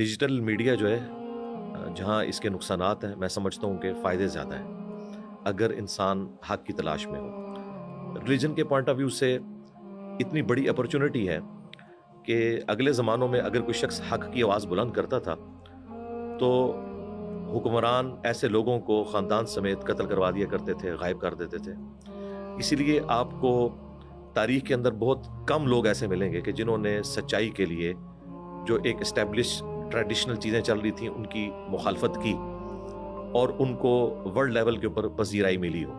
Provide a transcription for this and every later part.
Digital media جو ہے جہاں اس کے نقصانات ہیں، میں سمجھتا ہوں کہ فائدے زیادہ ہیں اگر انسان حق کی تلاش میں ہو۔ ریلیجن کے پوائنٹ آف ویو سے اتنی بڑی اپرچونٹی ہے کہ اگلے زمانوں میں اگر کوئی شخص حق کی آواز بلند کرتا تھا تو حکمران ایسے لوگوں کو خاندان سمیت قتل کروا دیا کرتے تھے، غائب کر دیتے تھے۔ اسی لیے آپ کو تاریخ کے اندر بہت کم لوگ ایسے ملیں گے کہ جنہوں نے سچائی کے لیے جو ایک اسٹیبلش ٹریڈیشنل چیزیں چل رہی تھیں ان کی مخالفت کی اور ان کو ورلڈ لیول کے اوپر پذیرائی ملی ہو۔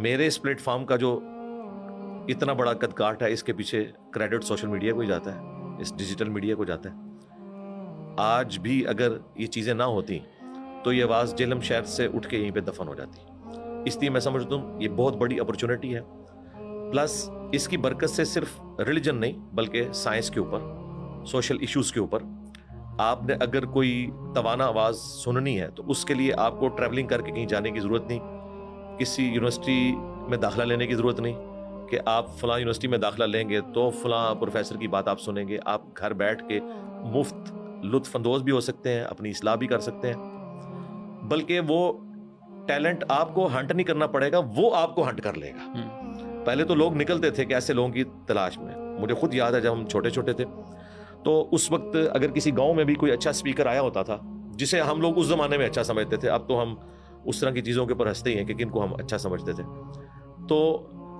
میرے اس پلیٹ فارم کا جو اتنا بڑا قد کاٹ ہے، اس کے پیچھے کریڈٹ سوشل میڈیا کو ہی جاتا ہے، اس ڈیجیٹل میڈیا کو جاتا ہے۔ آج بھی اگر یہ چیزیں نہ ہوتی تو یہ آواز جہلم شہر سے اٹھ کے یہیں پہ دفن ہو جاتی۔ اس لیے میں سمجھتا ہوں یہ بہت بڑی اپرچونٹی ہے، پلس اس کی برکت سے صرف ریلیجن نہیں بلکہ سائنس کے اوپر، سوشل ایشوز کے اوپر آپ نے اگر کوئی توانا آواز سننی ہے تو اس کے لیے آپ کو ٹریولنگ کر کے کہیں جانے کی ضرورت نہیں، کسی یونیورسٹی میں داخلہ لینے کی ضرورت نہیں کہ آپ فلاں یونیورسٹی میں داخلہ لیں گے تو فلاں پروفیسر کی بات آپ سنیں گے۔ آپ گھر بیٹھ کے مفت لطف اندوز بھی ہو سکتے ہیں، اپنی اصلاح بھی کر سکتے ہیں، بلکہ وہ ٹیلنٹ آپ کو ہنٹ نہیں کرنا پڑے گا، وہ آپ کو ہنٹ کر لے گا۔ پہلے تو لوگ نکلتے تھے کہ ایسے لوگوں کی تلاش میں، مجھے خود یاد ہے جب ہم چھوٹے چھوٹے تھے تو اس وقت اگر کسی گاؤں میں بھی کوئی اچھا سپیکر آیا ہوتا تھا جسے ہم لوگ اس زمانے میں اچھا سمجھتے تھے، اب تو ہم اس طرح کی چیزوں کے اوپر ہنستے ہی ہیں کہ کن کو ہم اچھا سمجھتے تھے، تو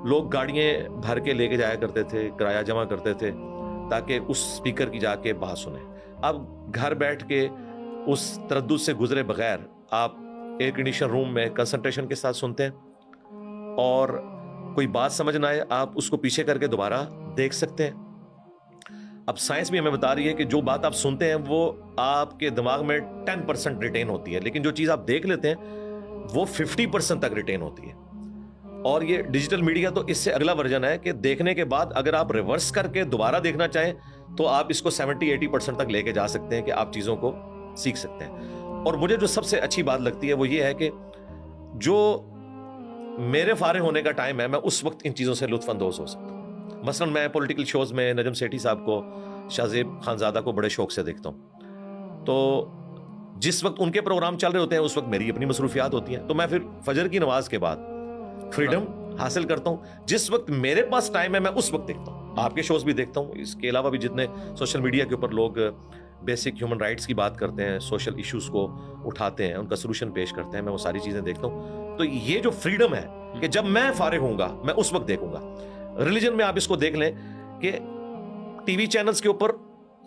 لوگ گاڑیاں بھر کے لے کے جایا کرتے تھے، کرایہ جمع کرتے تھے تاکہ اس سپیکر کی جا کے بات سنیں۔ اب گھر بیٹھ کے اس تردد سے گزرے بغیر آپ ایئر کنڈیشن روم میں کنسنٹریشن کے ساتھ سنتے ہیں، اور کوئی بات سمجھ نہ آئے آپ اس کو پیچھے کر کے دوبارہ دیکھ سکتے ہیں۔ اب سائنس بھی ہمیں بتا رہی ہے کہ جو بات آپ سنتے ہیں وہ آپ کے دماغ میں 10% ریٹین ہوتی ہے، لیکن جو چیز آپ دیکھ لیتے ہیں وہ 50% تک ریٹین ہوتی ہے۔ اور یہ ڈیجیٹل میڈیا تو اس سے اگلا ورژن ہے کہ دیکھنے کے بعد اگر آپ ریورس کر کے دوبارہ دیکھنا چاہیں تو آپ اس کو 70-80% تک لے کے جا سکتے ہیں کہ آپ چیزوں کو سیکھ سکتے ہیں۔ اور مجھے جو سب سے اچھی بات لگتی ہے وہ یہ ہے کہ جو میرے فارغ ہونے کا ٹائم ہے میں اس وقت ان چیزوں سے لطف اندوز ہو سکتا ہوں۔ مثلا میں پولیٹیکل شوز میں نجم سیٹھی صاحب کو، شاہ زیب خانزادہ کو بڑے شوق سے دیکھتا ہوں، تو جس وقت ان کے پروگرام چل رہے ہوتے ہیں اس وقت میری اپنی مصروفیات ہوتی ہیں، تو میں پھر فجر کی نماز کے بعد فریڈم حاصل کرتا ہوں، جس وقت میرے پاس ٹائم ہے میں اس وقت دیکھتا ہوں۔ آپ کے شوز بھی دیکھتا ہوں، اس کے علاوہ بھی جتنے سوشل میڈیا کے اوپر لوگ بیسک ہیومن رائٹس کی بات کرتے ہیں، سوشل ایشوز کو اٹھاتے ہیں، ان کا سولوشن پیش کرتے ہیں، میں وہ ساری چیزیں دیکھتا ہوں۔ تو یہ جو فریڈم ہے کہ جب میں فارغ ہوں گا میں اس وقت دیکھوں گا۔ ریلیجن میں آپ اس کو دیکھ لیں کہ ٹی وی چینلز کے اوپر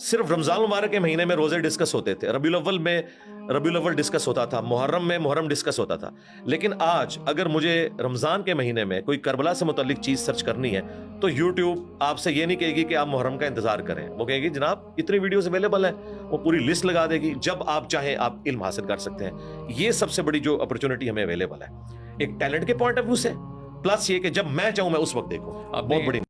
صرف رمضان المبارک کے مہینے میں روزے ڈسکس ہوتے تھے، ربیع الاول میں ربیع الاول ڈسکس ہوتا تھا، محرم میں محرم ڈسکس ہوتا تھا، لیکن آج اگر مجھے رمضان کے مہینے میں کوئی کربلا سے متعلق چیز سرچ کرنی ہے تو یوٹیوب آپ سے یہ نہیں کہے گی کہ آپ محرم کا انتظار کریں، وہ کہے گی جناب اتنی ویڈیوز اویلیبل ہیں، وہ پوری لسٹ لگا دے گی، جب آپ چاہیں آپ علم حاصل کر سکتے ہیں۔ یہ سب سے بڑی جو اپرچونٹی ہمیں اویلیبل ہے ایک ٹیلنٹ کے پوائنٹ آف ویو سے، پلس یہ کہ جب میں چاہوں میں اس وقت دیکھوں، بہت بڑی